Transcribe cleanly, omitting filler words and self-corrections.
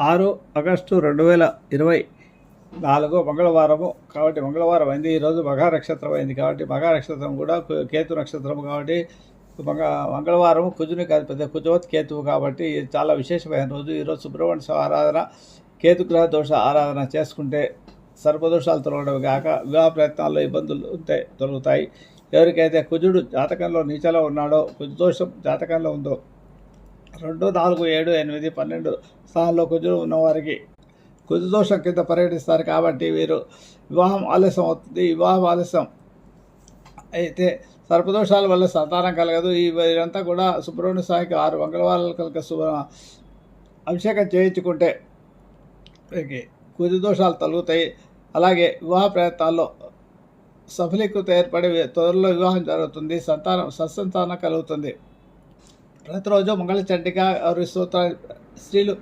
6 August 2024 మంగళవారము కాబట్టి మంగళవారం అయింది. ఈరోజు మఘా నక్షత్రం అయింది కాబట్టి మఘా నక్షత్రం కూడా కేతు నక్షత్రం కాబట్టి మంగళవారం కుజునికి అధిపతి కుజవత్ కేతువు కాబట్టి ఇది చాలా విశేషమైన రోజు. ఈరోజు సుబ్రహ్మణ్య స్వామి ఆరాధన, కేతుగ్రహ దోష ఆరాధన చేసుకుంటే సర్పదోషాలు తొలగడం కాక వివాహ ప్రయత్నాల్లో ఇబ్బందులు తొలగుతాయి. ఎవరికైతే కుజుడు జాతకంలో నీచలో ఉన్నాడో, కుజ దోషం జాతకంలో ఉందో 2, 4, 7, 8, 12 స్థానాల్లో కుజుడు ఉన్నవారికి కుజ దోషం కింద పర్యటిస్తారు కాబట్టి వీరు వివాహం ఆలస్యం అవుతుంది. వివాహం ఆలస్యం అయితే సర్పదోషాల వల్ల సంతానం కలగదు. వీరంతా కూడా సుబ్రహ్మణ్య స్వామికి 6 మంగళవారాలు కనుక అభిషేకం చేయించుకుంటే వీరికి కుజ దోషాలు తొలగుతాయి. అలాగే వివాహ ప్రయత్నాల్లో సఫలీకృత ఏర్పడి త్వరలో వివాహం జరుగుతుంది. సత్సంతానం కలుగుతుంది. ప్రతిరోజు మంగళ చండిక స్తోత్రాన్ని స్త్రీలు